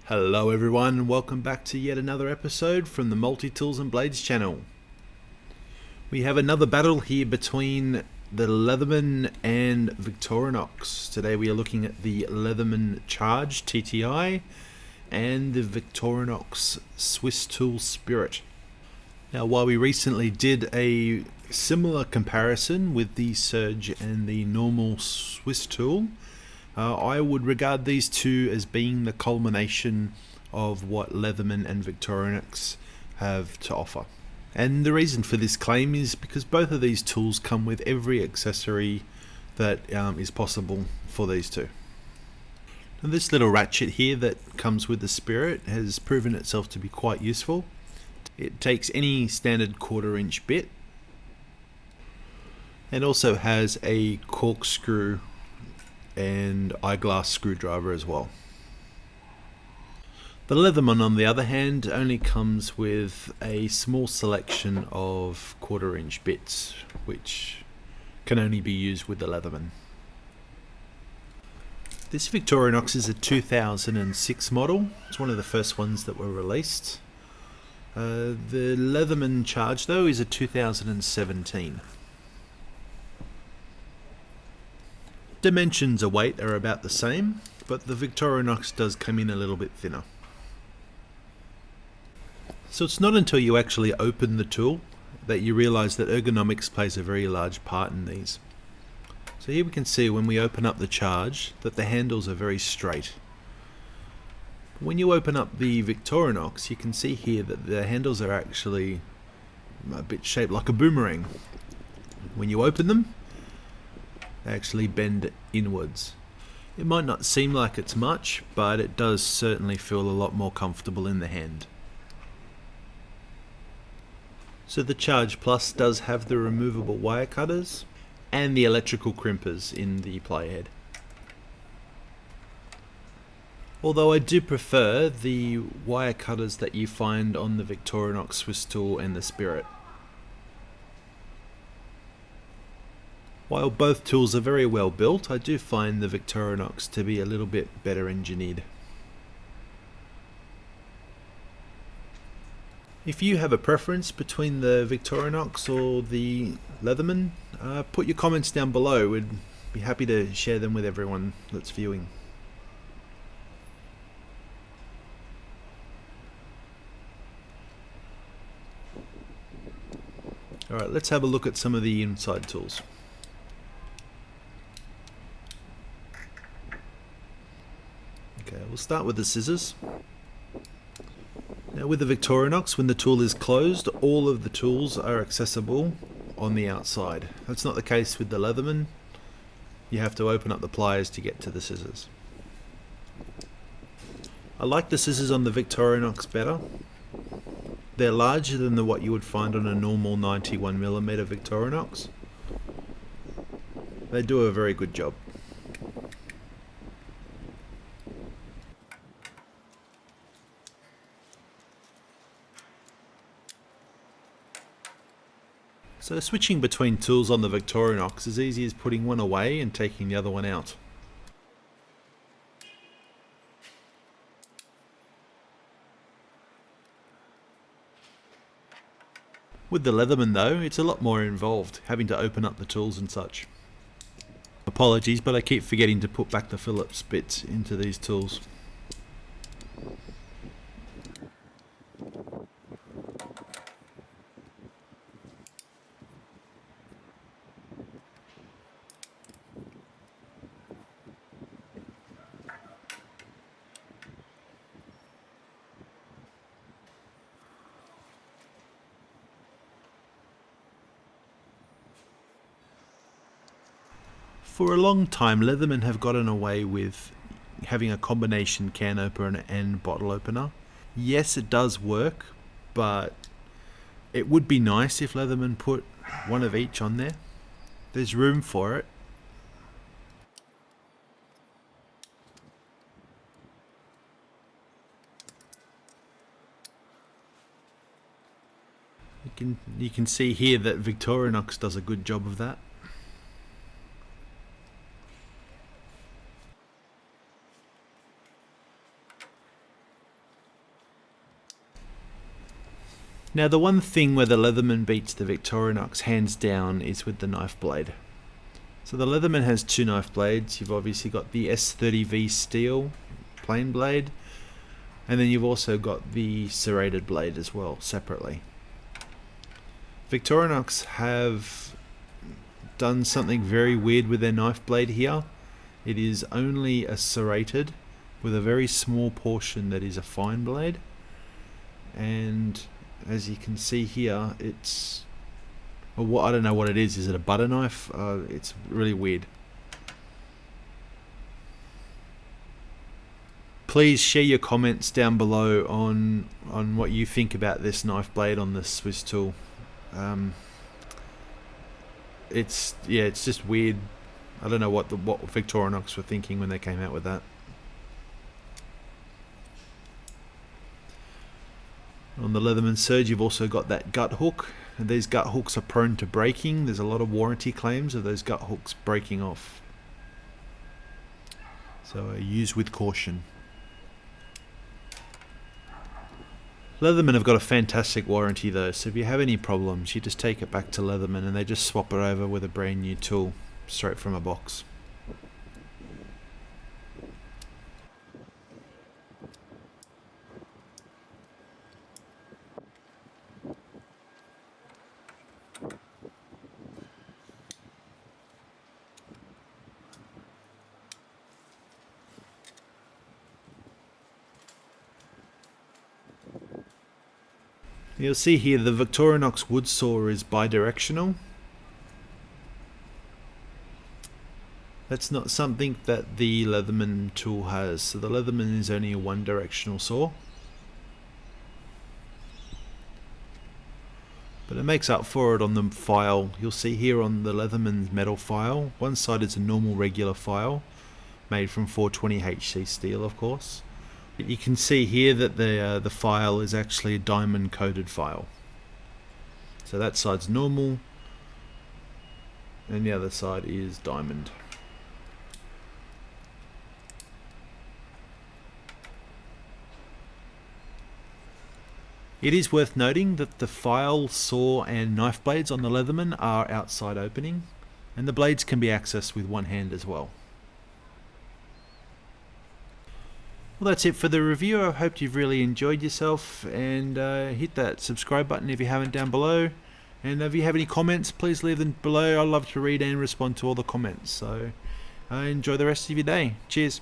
Hello everyone, welcome back to yet another episode from the Multi-Tools and Blades channel. We have another battle here between the Leatherman and Victorinox. Today we are looking at the Leatherman Charge TTi and the Victorinox Swisstool Spirit. Now, while we recently did a similar comparison with the Surge and the normal Swisstool, I would regard these two as being the culmination of what Leatherman and Victorinox have to offer. And the reason for this claim is because both of these tools come with every accessory that is possible for these two. Now, this little ratchet here that comes with the Spirit has proven itself to be quite useful. It takes any standard 1/4 inch bit and also has a corkscrew and eyeglass screwdriver as well. The Leatherman, on the other hand, only comes with a small selection of 1/4 inch bits, which can only be used with the Leatherman. This Victorinox is a 2006 model. It's one of the first ones that were released. The Leatherman Charge, though, is a 2017. Dimensions of weight are about the same, but the Victorinox does come in a little bit thinner. So it's not until you actually open the tool that you realize that ergonomics plays a very large part in these. So here we can see when we open up the Charge that the handles are very straight. When you open up the Victorinox, you can see here that the handles are actually a bit shaped like a boomerang. When you open them, they actually bend inwards. It might not seem like it's much, but it does certainly feel a lot more comfortable in the hand. So the Charge Plus does have the removable wire cutters and the electrical crimpers in the playhead. Although I do prefer the wire cutters that you find on the Victorinox Swisstool and the Spirit. While both tools are very well built, I do find the Victorinox to be a little bit better engineered. If you have a preference between the Victorinox or the Leatherman, put your comments down below. We'd be happy to share them with everyone that's viewing. Alright, let's have a look at some of the inside tools. Okay, we'll start with the scissors. Now with the Victorinox, when the tool is closed, all of the tools are accessible on the outside. That's not the case with the Leatherman. You have to open up the pliers to get to the scissors. I like the scissors on the Victorinox better. They're larger than what you would find on a normal 91mm Victorinox. They do a very good job. So switching between tools on the Victorinox is as easy as putting one away and taking the other one out. With the Leatherman though, it's a lot more involved, having to open up the tools and such. Apologies, but I keep forgetting to put back the Phillips bits into these tools. For a long time, Leatherman have gotten away with having a combination can opener and bottle opener. Yes, it does work, but it would be nice if Leatherman put one of each on there. There's room for it. You can see here that Victorinox does a good job of that. Now the one thing where the Leatherman beats the Victorinox hands down is with the knife blade. So the Leatherman has two knife blades. You've obviously got the S30V steel plain blade, and then you've also got the serrated blade as well, separately. Victorinox have done something very weird with their knife blade here. It is only a serrated with a very small portion that is a fine blade, and as you can see here, it's, well, I don't know what it is. Is it a butter knife? It's really weird. Please share your comments down below on what you think about this knife blade on the Swisstool. It's just weird. I don't know what Victorinox were thinking when they came out with that. On the Leatherman Surge, you've also got that gut hook, and these gut hooks are prone to breaking. There's a lot of warranty claims of those gut hooks breaking off, so use with caution. Leatherman have got a fantastic warranty though, so if you have any problems, you just take it back to Leatherman and they just swap it over with a brand new tool straight from a box. You'll see here the Victorinox wood saw is bidirectional. That's not something that the Leatherman tool has. So the Leatherman is only a one directional saw. But it makes up for it on the file. You'll see here on the Leatherman's metal file, one side is a normal regular file made from 420HC steel, of course. You can see here that the file is actually a diamond coated file. So that side's normal and the other side is diamond. It is worth noting that the file, saw and knife blades on the Leatherman are outside opening, and the blades can be accessed with one hand as well. Well, that's it for the review. I hope you've really enjoyed yourself, and hit that subscribe button if you haven't down below. And if you have any comments, please leave them below. I love to read and respond to all the comments. So enjoy the rest of your day. Cheers.